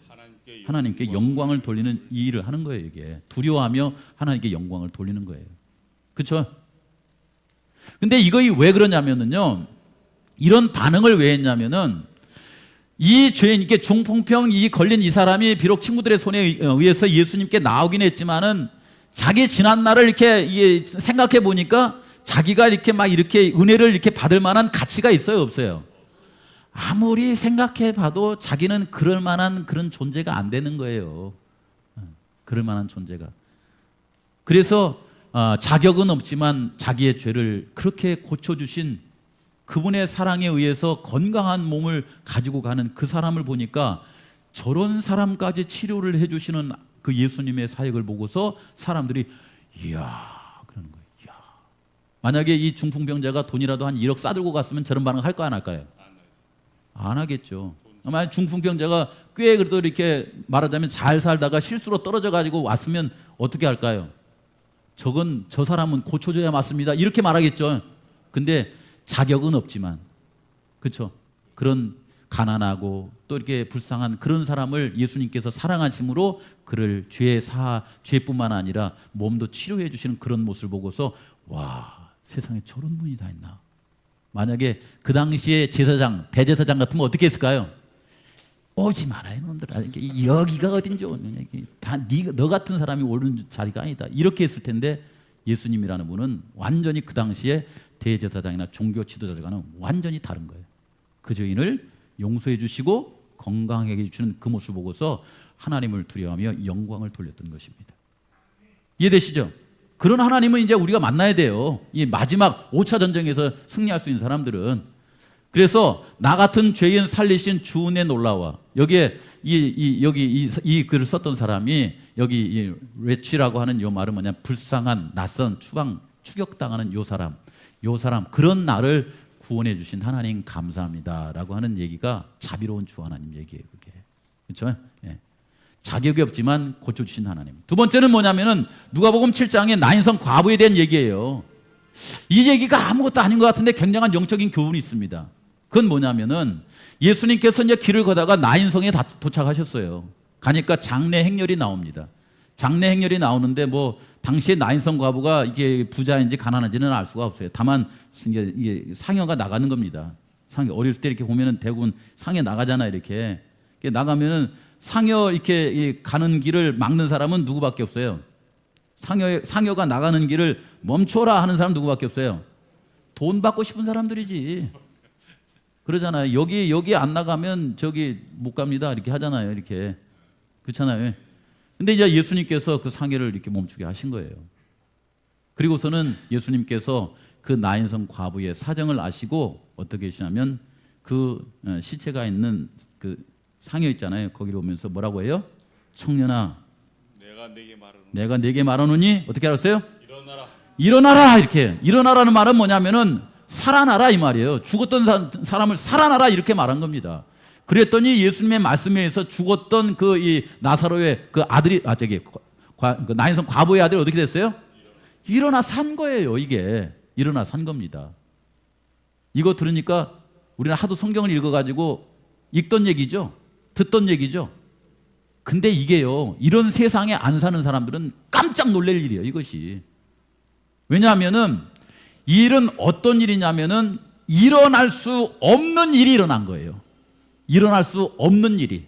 하나님께 영광을 돌리는 이 일을 하는 거예요. 이게 두려워하며 하나님께 영광을 돌리는 거예요. 그렇죠? 근데 이거 왜 그러냐면은요, 이런 반응을 왜 했냐면은, 이 죄인께 중풍병이 걸린 이 사람이 비록 친구들의 손에 의해서 예수님께 나오긴 했지만은 자기 지난 날을 이렇게 생각해 보니까 자기가 이렇게 막 이렇게 은혜를 이렇게 받을 만한 가치가 있어요, 없어요? 아무리 생각해 봐도 자기는 그럴 만한 그런 존재가 안 되는 거예요. 그럴 만한 존재가. 그래서 자격은 없지만 자기의 죄를 그렇게 고쳐주신 그분의 사랑에 의해서 건강한 몸을 가지고 가는 그 사람을 보니까, 저런 사람까지 치료를 해주시는 그 예수님의 사역을 보고서 사람들이 이야 그러는 거예요. 이야. 만약에 이 중풍병자가 돈이라도 한 1억 싸들고 갔으면 저런 반응 할까 안 할까요? 안 하겠죠. 만약 중풍병자가 꽤 그래도 이렇게 말하자면 잘 살다가 실수로 떨어져 가지고 왔으면 어떻게 할까요? 저 사람은 고쳐줘야 맞습니다. 이렇게 말하겠죠. 근데 자격은 없지만, 그렇죠? 그런 가난하고 또 이렇게 불쌍한 그런 사람을 예수님께서 사랑하심으로 그를 죄뿐만 아니라 몸도 치료해 주시는 그런 모습을 보고서 와, 세상에 저런 분이 다 있나. 만약에 그 당시에 제사장, 대제사장 같으면 어떻게 했을까요? 오지 마라 이놈들아, 여기가 어딘지 다 너 같은 사람이 오른 자리가 아니다, 이렇게 했을 텐데 예수님이라는 분은 완전히 그 당시에 대제사장이나 종교 지도자들과는 완전히 다른 거예요. 그 죄인을 용서해 주시고 건강하게 해주시는 그 모습을 보고서 하나님을 두려워하며 영광을 돌렸던 것입니다. 이해되시죠? 그런 하나님은 이제 우리가 만나야 돼요. 이 마지막 5차 전쟁에서 승리할 수 있는 사람들은. 그래서 나 같은 죄인 살리신 주 은혜 놀라와. 여기에 이 글을 썼던 사람이 여기 이 레치라고 하는 요 말은 뭐냐, 불쌍한 낯선 추격당하는 요 사람 그런 나를 구원해 주신 하나님 감사합니다라고 하는 얘기가 자비로운 주 하나님 얘기예요. 그게 그렇죠? 예. 자격이 없지만 고쳐주신 하나님. 두 번째는 뭐냐면은 누가복음 7장의 나인성 과부에 대한 얘기예요. 이 얘기가 아무것도 아닌 것 같은데 굉장한 영적인 교훈이 있습니다. 그건 뭐냐면은 예수님께서 이제 길을 걷다가 나인성에 도착하셨어요. 가니까 장례 행렬이 나옵니다. 장례 행렬이 나오는데 뭐 당시에 나인성 과부가 이게 부자인지 가난한지는 알 수가 없어요. 다만 이게 상여가 나가는 겁니다. 상여, 어렸을 때 이렇게 보면은 대부분 상여 나가잖아. 이렇게 나가면은 상여 이렇게 가는 길을 막는 사람은 누구밖에 없어요. 상여가 나가는 길을 멈춰라 하는 사람 누구밖에 없어요. 돈 받고 싶은 사람들이지. 그러잖아요. 여기 안 나가면 저기 못 갑니다. 이렇게 하잖아요. 이렇게. 그렇잖아요. 근데 이제 예수님께서 그 상여를 이렇게 멈추게 하신 거예요. 그리고서는 예수님께서 그 나인성 과부의 사정을 아시고 어떻게 하시냐면 그 시체가 있는 그 상여 있잖아요. 거기를 오면서 뭐라고 해요? 청년아, 내가 네게 말하노니 어떻게 알았어요? 일어나라. 이렇게. 일어나라는 말은 뭐냐면은 살아나라 이 말이에요. 죽었던 사람을 살아나라 이렇게 말한 겁니다. 그랬더니 예수님의 말씀에 의해서 죽었던 그 이 나사로의 그 아들이 그 나인성 과부의 아들이 어떻게 됐어요? 일어나 산 거예요. 이게 일어나 산 겁니다. 이거 들으니까 우리는 하도 성경을 읽어가지고 읽던 얘기죠, 듣던 얘기죠. 근데 이게요, 이런 세상에 안 사는 사람들은 깜짝 놀랄 일이에요. 이것이. 왜냐하면은 이 일은 어떤 일이냐면은 일어날 수 없는 일이 일어난 거예요. 일어날 수 없는 일이.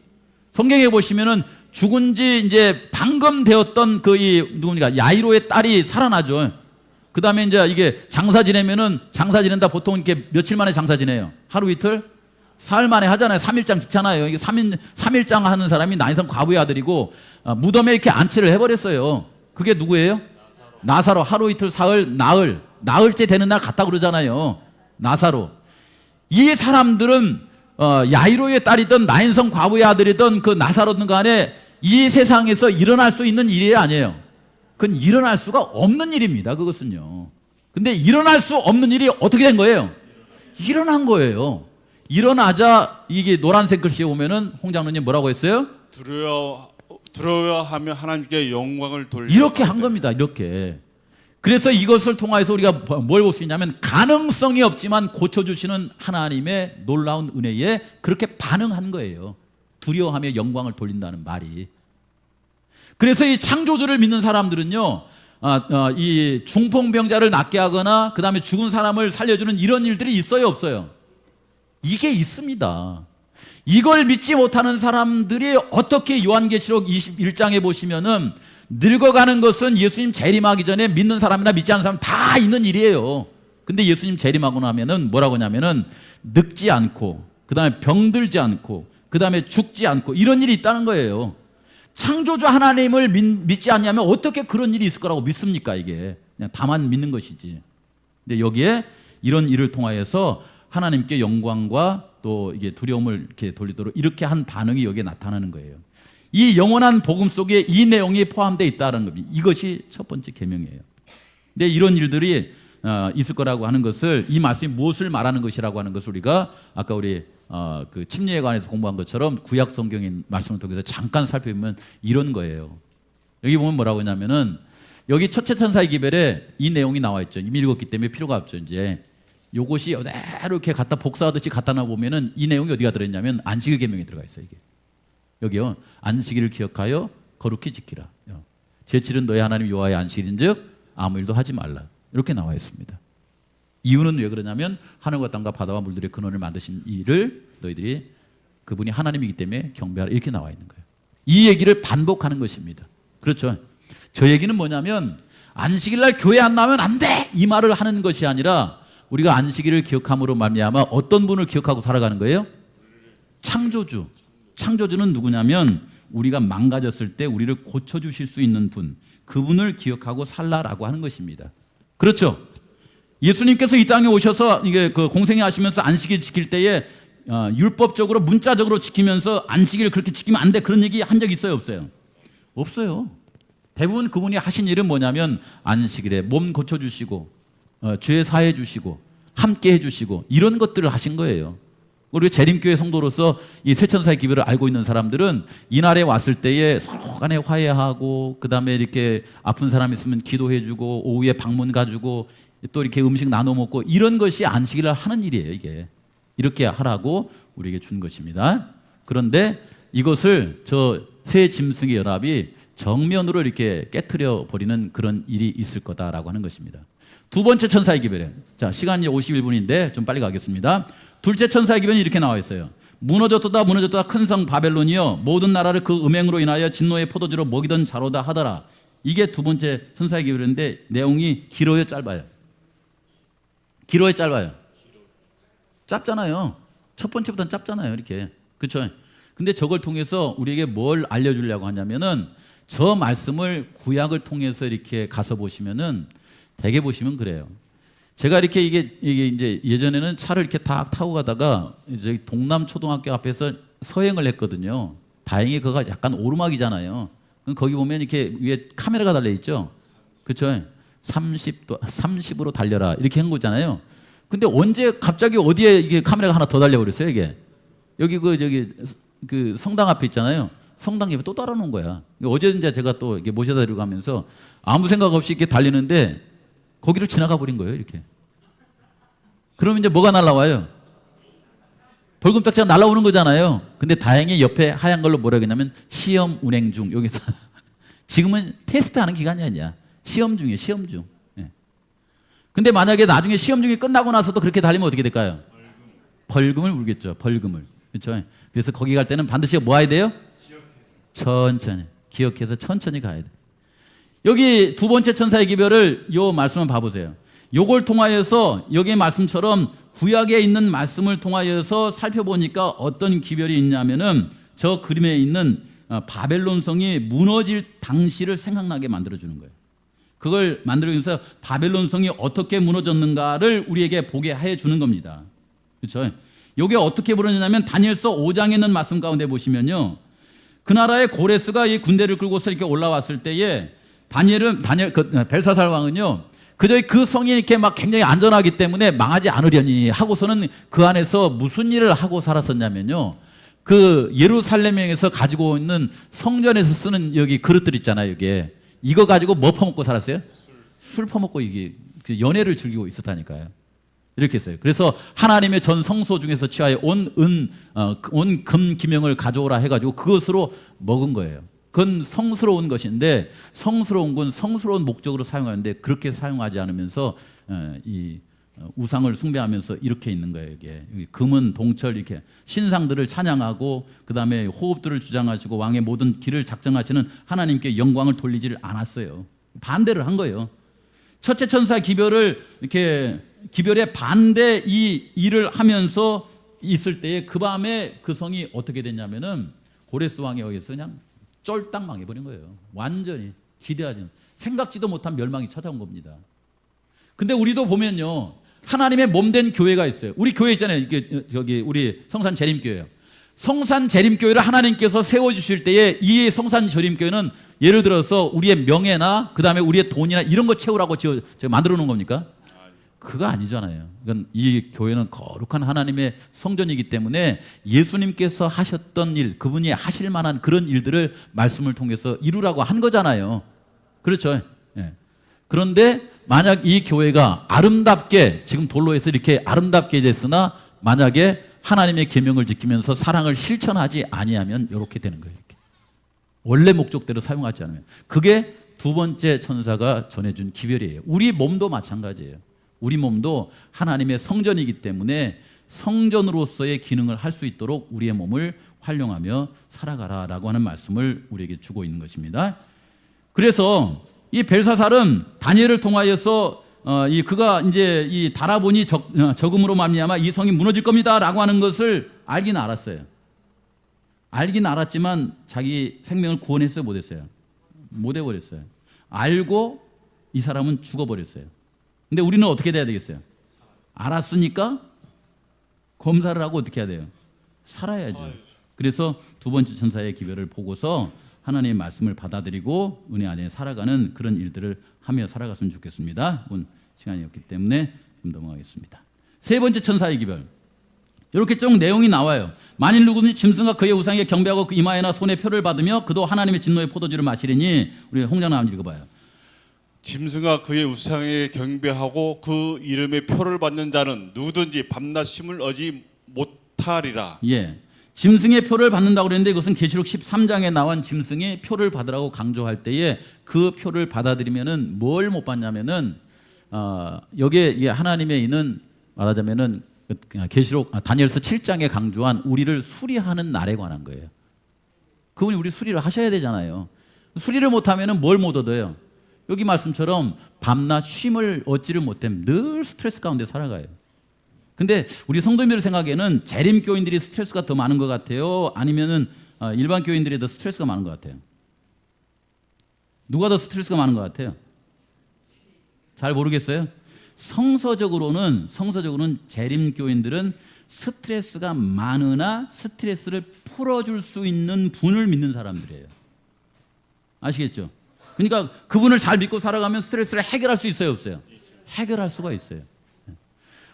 성경에 보시면은 죽은 지 이제 방금 되었던 누굽니까? 야이로의 딸이 살아나죠. 그 다음에 이제 이게 장사 지낸다 보통 이렇게 며칠 만에 장사 지내요. 하루 이틀? 사흘 만에 하잖아요. 3일장 짓잖아요. 이게 3일장 하는 사람이 나인성 과부의 아들이고, 무덤에 이렇게 안치를 해버렸어요. 그게 누구예요? 나사로. 하루 이틀 사흘 나흘째 되는 날 갔다 그러잖아요. 나사로. 이 사람들은 야이로의 딸이든 나인성 과부의 아들이든 그 나사로든 간에 이 세상에서 일어날 수 있는 일이 아니에요. 그건 일어날 수가 없는 일입니다. 그것은요. 근데 일어날 수 없는 일이 어떻게 된 거예요? 일어난 거예요. 일어나자 이게 노란색 글씨에 오면은 홍 장로님 뭐라고 했어요? 두려워하며 하나님께 영광을 돌리라. 이렇게 한 겁니다. 이렇게. 그래서 이것을 통해서 우리가 뭘 볼 수 있냐면 가능성이 없지만 고쳐주시는 하나님의 놀라운 은혜에 그렇게 반응한 거예요. 두려워하며 영광을 돌린다는 말이. 그래서 이 창조주를 믿는 사람들은요, 이 중풍병자를 낫게 하거나 그 다음에 죽은 사람을 살려주는 이런 일들이 있어요, 없어요? 이게 있습니다. 이걸 믿지 못하는 사람들이 어떻게 요한계시록 21장에 보시면은 늙어가는 것은 예수님 재림하기 전에 믿는 사람이나 믿지 않는 사람 다 있는 일이에요. 근데 예수님 재림하고 나면은 뭐라고 하냐면은 늙지 않고 그 다음에 병들지 않고 그 다음에 죽지 않고 이런 일이 있다는 거예요. 창조주 하나님을 믿지 않냐면 어떻게 그런 일이 있을 거라고 믿습니까? 이게 그냥 다만 믿는 것이지. 근데 여기에 이런 일을 통하여서 하나님께 영광과 또 이게 두려움을 이렇게 돌리도록 이렇게 한 반응이 여기에 나타나는 거예요. 이 영원한 복음 속에 이 내용이 포함되어 있다는 겁니다. 이것이 첫 번째 계명이에요. 근데 이런 일들이 있을 거라고 하는 것을, 이 말씀이 무엇을 말하는 것이라고 하는 것을 우리가 아까 우리 그 침례에 관해서 공부한 것처럼 구약 성경의 말씀을 통해서 잠깐 살펴보면 이런 거예요. 여기 보면 뭐라고 하냐면은 여기 첫째 천사의 기별에 이 내용이 나와 있죠. 이미 읽었기 때문에 필요가 없죠. 이제 요것이 그대로 이렇게 갖다 복사하듯이 갖다 놔 보면은 이 내용이 어디가 들어있냐면 안식일 계명에 들어가 있어요. 이게 여기요. 안식일을 기억하여 거룩히 지키라. 제7은 너희 하나님 여호와의 안식일인즉 아무 일도 하지 말라. 이렇게 나와 있습니다. 이유는 왜 그러냐면 하늘과 땅과 바다와 물들의 근원을 만드신 이를 너희들이 그분이 하나님이기 때문에 경배하라. 이렇게 나와 있는 거예요. 이 얘기를 반복하는 것입니다. 그렇죠. 저 얘기는 뭐냐면 안식일 날 교회 안 나오면 안 돼! 이 말을 하는 것이 아니라 우리가 안식일을 기억함으로 말미암아 어떤 분을 기억하고 살아가는 거예요? 창조주. 창조주는 누구냐면 우리가 망가졌을 때 우리를 고쳐주실 수 있는 분, 그분을 기억하고 살라라고 하는 것입니다. 그렇죠? 예수님께서 이 땅에 오셔서 이게 그 공생애 하시면서 안식일 지킬 때에 율법적으로 문자적으로 지키면서 안식일을 그렇게 지키면 안 돼 그런 얘기 한 적 있어요, 없어요? 없어요. 대부분 그분이 하신 일은 뭐냐면 안식일에 몸 고쳐주시고 죄 사해 주시고 함께 해주시고 이런 것들을 하신 거예요. 우리 재림교회 성도로서 이 쇠천사의 기별을 알고 있는 사람들은 이날에 왔을 때에 서로 간에 화해하고 그 다음에 이렇게 아픈 사람 있으면 기도해주고 오후에 방문 가지고 또 이렇게 음식 나눠 먹고 이런 것이 안식일을 하는 일이에요. 이게 이렇게 하라고 우리에게 준 것입니다. 그런데 이것을 저 새 짐승의 연합이 정면으로 이렇게 깨트려 버리는 그런 일이 있을 거다라고 하는 것입니다. 두 번째 천사의 기별에 자 시간이 51분인데 좀 빨리 가겠습니다. 둘째 천사의 기별이 이렇게 나와 있어요. 무너졌도다 무너졌도다 큰 성 바벨론이여 모든 나라를 그 음행으로 인하여 진노의 포도주로 먹이던 자로다 하더라. 이게 두 번째 천사의 기별인데 내용이 길어요 짧아요? 길어요 짧아요? 짧잖아요. 첫 번째보다는 짧잖아요. 이렇게. 그렇죠? 근데 저걸 통해서 우리에게 뭘 알려주려고 하냐면은 저 말씀을 구약을 통해서 이렇게 가서 보시면은 대개 보시면 그래요. 제가 이렇게 이게 이제 예전에는 차를 이렇게 딱 타고 가다가 이제 동남 초등학교 앞에서 서행을 했거든요. 다행히 그거가 약간 오르막이잖아요. 그럼 거기 보면 이렇게 위에 카메라가 달려 있죠. 그렇죠? 30으로 달려라 이렇게 한 거잖아요. 근데 언제 갑자기 어디에 이게 카메라가 하나 더 달려 버렸어요, 이게. 여기 그 성당 앞에 있잖아요. 성당 옆에 또 따라놓은 거야. 어제 이제 제가 또 이렇게 모셔다 드리고 가면서 아무 생각 없이 이렇게 달리는데 거기를 지나가 버린 거예요, 이렇게. 그러면 이제 뭐가 날라와요? 벌금 딱지가 날라오는 거잖아요. 근데 다행히 옆에 하얀 걸로 뭐라고 했냐면 시험 운행 중. 여기서 지금은 테스트하는 기간이 아니야. 시험 중이에요, 시험 중. 예. 근데 만약에 나중에 시험 중이 끝나고 나서도 그렇게 달리면 어떻게 될까요? 벌금을 물겠죠. 벌금을. 그렇죠? 그래서 거기 갈 때는 반드시 뭐 해야 돼요? 천천히. 기억해서 천천히 가야 돼. 여기 두 번째 천사의 기별을 요 말씀을 봐보세요. 요걸 통하여서 여기의 말씀처럼 구약에 있는 말씀을 통하여서 살펴보니까 어떤 기별이 있냐면은 저 그림에 있는 바벨론 성이 무너질 당시를 생각나게 만들어주는 거예요. 그걸 만들어주면서 바벨론 성이 어떻게 무너졌는가를 우리에게 보게 해주는 겁니다. 그렇죠? 이게 어떻게 무너졌냐면 다니엘서 5장에 있는 말씀 가운데 보시면요. 그 나라의 고레스가 이 군대를 끌고서 이렇게 올라왔을 때에 벨사살 왕은요. 그저 그 성이 이렇게 막 굉장히 안전하기 때문에 망하지 않으려니 하고서는 그 안에서 무슨 일을 하고 살았었냐면요. 그 예루살렘에서 가지고 있는 성전에서 쓰는 여기 그릇들 있잖아요. 이게 이거 가지고 뭐 퍼먹고 살았어요? 술 퍼먹고 이게 연애를 즐기고 있었다니까요. 이렇게 했어요. 그래서 하나님의 전 성소 중에서 취하여 온 금 기명을 가져오라 해가지고 그것으로 먹은 거예요. 그건 성스러운 것인데 성스러운 건 성스러운 목적으로 사용하는데 그렇게 사용하지 않으면서 이 우상을 숭배하면서 이렇게 있는 거예요. 이게 금은 동철 이렇게 신상들을 찬양하고 그 다음에 호흡들을 주장하시고 왕의 모든 길을 작정하시는 하나님께 영광을 돌리지를 않았어요. 반대를 한 거예요. 첫째 천사 기별을 이렇게 기별의 반대 이 일을 하면서 있을 때에 그 밤에 그 성이 어떻게 됐냐면은 고레스 왕에 의해서 그냥 쫄딱 망해버린 거예요. 완전히 기대하지 생각지도 못한 멸망이 찾아온 겁니다. 근데 우리도 보면요. 하나님의 몸된 교회가 있어요. 우리 교회 있잖아요. 이게 저기 우리 성산 재림교회요. 성산 재림교회를 하나님께서 세워주실 때에 이 성산 재림교회는 예를 들어서 우리의 명예나 그 다음에 우리의 돈이나 이런 거 채우라고 만들어 놓은 겁니까? 그거 아니잖아요. 이건 이 교회는 거룩한 하나님의 성전이기 때문에 예수님께서 하셨던 일, 그분이 하실 만한 그런 일들을 말씀을 통해서 이루라고 한 거잖아요. 그렇죠? 예. 그런데 만약 이 교회가 아름답게 지금 돌로 해서 이렇게 아름답게 됐으나 만약에 하나님의 계명을 지키면서 사랑을 실천하지 아니하면 이렇게 되는 거예요. 이렇게. 원래 목적대로 사용하지 않으면. 그게 두 번째 천사가 전해준 기별이에요. 우리 몸도 마찬가지예요. 우리 몸도 하나님의 성전이기 때문에 성전으로서의 기능을 할 수 있도록 우리의 몸을 활용하며 살아가라라고 하는 말씀을 우리에게 주고 있는 것입니다. 그래서 이 벨사살은 다니엘을 통하여서 그가 이제 이 다라본이 적음으로 말미암아 이 성이 무너질 겁니다라고 하는 것을 알긴 알았어요. 알긴 알았지만 자기 생명을 구원했어요, 못했어요? 못 해버렸어요. 알고 이 사람은 죽어버렸어요. 근데 우리는 어떻게 돼야 되겠어요? 알았으니까 검사를 하고 어떻게 해야 돼요? 살아야죠. 그래서 두 번째 천사의 기별을 보고서 하나님의 말씀을 받아들이고 은혜 안에 살아가는 그런 일들을 하며 살아갔으면 좋겠습니다. 오늘 시간이 없기 때문에 좀 넘어가겠습니다. 세 번째 천사의 기별. 이렇게 쭉 내용이 나와요. 만일 누구든지 짐승과 그의 우상에 경배하고 그 이마에나 손에 표를 받으며 그도 하나님의 진노의 포도주를 마시리니, 우리 홍장남 한번 읽어봐요. 짐승과 그의 우상에 경배하고 그 이름의 표를 받는 자는 누구든지 밤낮 쉼을 얻지 못하리라. 예. 짐승의 표를 받는다고 그랬는데 이것은 계시록 13장에 나온 짐승의 표를 받으라고 강조할 때에 그 표를 받아들이면은 뭘 못 받냐면은 여기에 하나님의 이는 말하자면은 계시록 다니엘서 7장에 강조한 우리를 수리하는 날에 관한 거예요. 그분이 우리 수리를 하셔야 되잖아요. 수리를 못하면은 뭘 못 얻어요? 여기 말씀처럼 밤낮 쉼을 얻지를 못하면 늘 스트레스 가운데 살아가요. 근데 우리 성도님들 생각에는 재림 교인들이 스트레스가 더 많은 것 같아요? 아니면은 일반 교인들이 더 스트레스가 많은 것 같아요? 누가 더 스트레스가 많은 것 같아요? 잘 모르겠어요? 성서적으로는 재림 교인들은 스트레스가 많으나 스트레스를 풀어줄 수 있는 분을 믿는 사람들이에요. 아시겠죠? 그러니까 그분을 잘 믿고 살아가면 스트레스를 해결할 수 있어요, 없어요? 해결할 수가 있어요.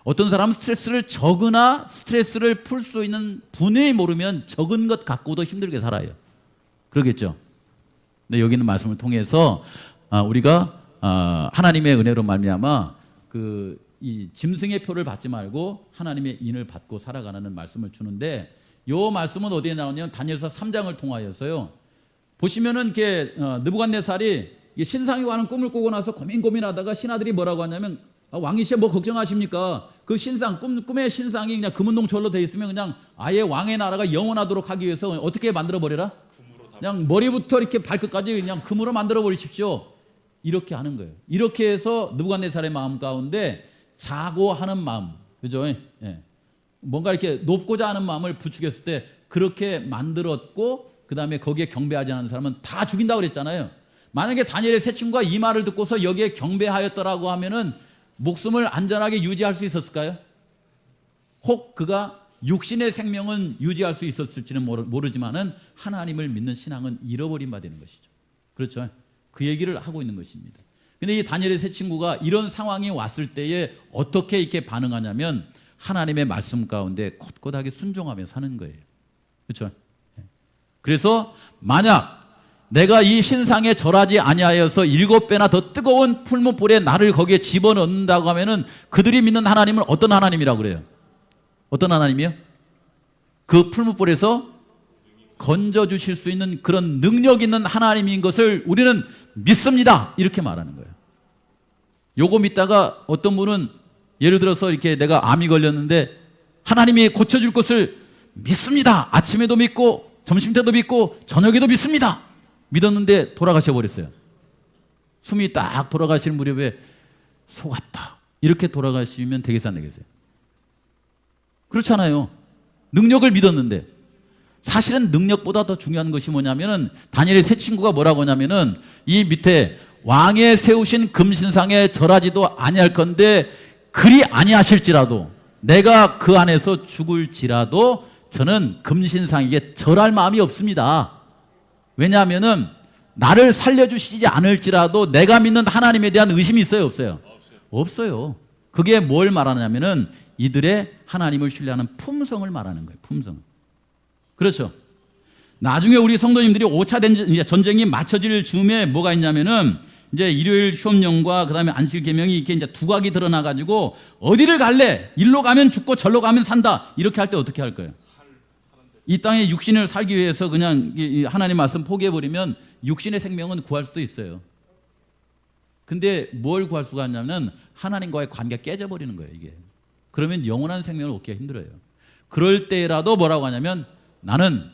어떤 사람은 스트레스를 적으나 스트레스를 풀 수 있는 분을 모르면 적은 것 갖고도 힘들게 살아요. 그러겠죠? 근데 여기 있는 말씀을 통해서 우리가 하나님의 은혜로 말미암아 이 짐승의 표를 받지 말고 하나님의 인을 받고 살아가는 말씀을 주는데, 이 말씀은 어디에 나오냐면 다니엘서 3장을 통하여서요. 보시면은 이렇게 느부갓네살이 신상에 관한 꿈을 꾸고 나서 고민하다가 신하들이 뭐라고 하냐면, 왕이시여 뭐 걱정하십니까? 그 신상, 꿈의 신상이 그냥 금은동철로 돼 있으면 그냥 아예 왕의 나라가 영원하도록 하기 위해서 어떻게 만들어 버려라? 그냥 머리부터 이렇게 발끝까지 그냥 금으로 만들어 버리십시오. 이렇게 하는 거예요. 이렇게 해서 느부갓네살의 마음 가운데 자고하는 마음, 그죠? 예. 뭔가 이렇게 높고자 하는 마음을 부추겼을 때 그렇게 만들었고, 그 다음에 거기에 경배하지 않는 사람은 다 죽인다고 그랬잖아요. 만약에 다니엘의 세 친구가 이 말을 듣고서 여기에 경배하였더라고 하면은 목숨을 안전하게 유지할 수 있었을까요? 혹 그가 육신의 생명은 유지할 수 있었을지는 모르지만은 하나님을 믿는 신앙은 잃어버린 바 되는 것이죠. 그렇죠? 그 얘기를 하고 있는 것입니다. 근데 이 다니엘의 세 친구가 이런 상황이 왔을 때에 어떻게 이렇게 반응하냐면 하나님의 말씀 가운데 꼿꼿하게 순종하며 사는 거예요. 그렇죠? 그래서 만약 내가 이 신상에 절하지 아니하여서 7배나 더 뜨거운 풀무불에 나를 거기에 집어넣는다고 하면은 그들이 믿는 하나님은 어떤 하나님이라고 그래요? 어떤 하나님이요? 그 풀무불에서 건져주실 수 있는 그런 능력 있는 하나님인 것을 우리는 믿습니다. 이렇게 말하는 거예요. 요거 믿다가 어떤 분은 예를 들어서 이렇게 내가 암이 걸렸는데 하나님이 고쳐줄 것을 믿습니다. 아침에도 믿고 점심때도 믿고 저녁에도 믿습니다. 믿었는데 돌아가셔 버렸어요. 숨이 딱 돌아가실 무렵에 속았다. 이렇게 돌아가시면 되겠어, 안 되겠어요? 그렇잖아요. 능력을 믿었는데. 사실은 능력보다 더 중요한 것이 뭐냐면은 다니엘의 세 친구가 뭐라고 하냐면은 이 밑에 왕의 세우신 금신상에 절하지도 아니할 건데 그리 아니하실지라도 내가 그 안에서 죽을지라도 저는 금신상에게 절할 마음이 없습니다. 왜냐하면은 나를 살려주시지 않을지라도 내가 믿는 하나님에 대한 의심이 있어요, 없어요? 없어요. 그게 뭘 말하냐면은 이들의 하나님을 신뢰하는 품성을 말하는 거예요. 품성. 그렇죠. 나중에 우리 성도님들이 5차 전쟁이 맞춰질 즈음에 뭐가 있냐면은 이제 일요일 시험령과 그다음에 안식 계명이 이렇게 이제 두각이 드러나 가지고 어디를 갈래? 일로 가면 죽고 절로 가면 산다. 이렇게 할 때 어떻게 할 거예요? 이 땅에 육신을 살기 위해서 그냥 이 하나님 말씀 포기해 버리면 육신의 생명은 구할 수도 있어요. 근데 뭘 구할 수가 있냐면 하나님과의 관계가 깨져 버리는 거예요, 이게. 그러면 영원한 생명을 얻기가 힘들어요. 그럴 때라도 뭐라고 하냐면 나는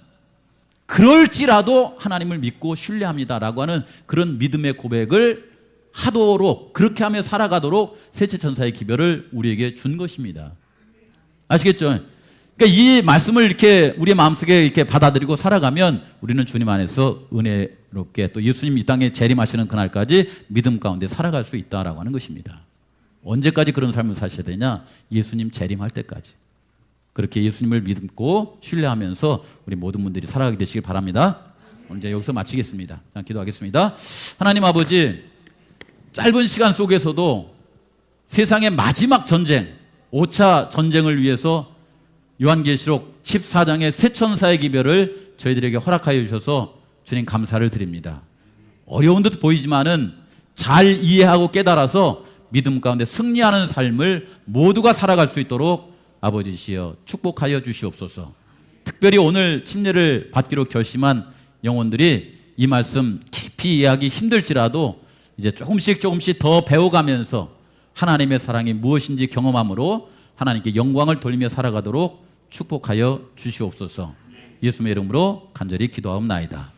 그럴지라도 하나님을 믿고 신뢰합니다라고 하는 그런 믿음의 고백을 하도록, 그렇게 하며 살아가도록 셋째 천사의 기별을 우리에게 준 것입니다. 아시겠죠? 그러니까 이 말씀을 이렇게 우리의 마음속에 이렇게 받아들이고 살아가면 우리는 주님 안에서 은혜롭게 또 예수님 이 땅에 재림하시는 그날까지 믿음 가운데 살아갈 수 있다라고 하는 것입니다. 언제까지 그런 삶을 사셔야 되냐? 예수님 재림할 때까지. 그렇게 예수님을 믿고 신뢰하면서 우리 모든 분들이 살아가게 되시길 바랍니다. 오늘 이제 여기서 마치겠습니다. 기도하겠습니다. 하나님 아버지, 짧은 시간 속에서도 세상의 마지막 전쟁, 5차 전쟁을 위해서 요한계시록 14장의 세 천사의 기별을 저희들에게 허락하여 주셔서 주님 감사를 드립니다. 어려운 듯 보이지만은 잘 이해하고 깨달아서 믿음 가운데 승리하는 삶을 모두가 살아갈 수 있도록 아버지시여 축복하여 주시옵소서. 특별히 오늘 침례를 받기로 결심한 영혼들이 이 말씀 깊이 이해하기 힘들지라도 이제 조금씩 더 배워가면서 하나님의 사랑이 무엇인지 경험함으로 하나님께 영광을 돌리며 살아가도록 축복하여 주시옵소서. 예수님의 이름으로 간절히 기도하옵나이다.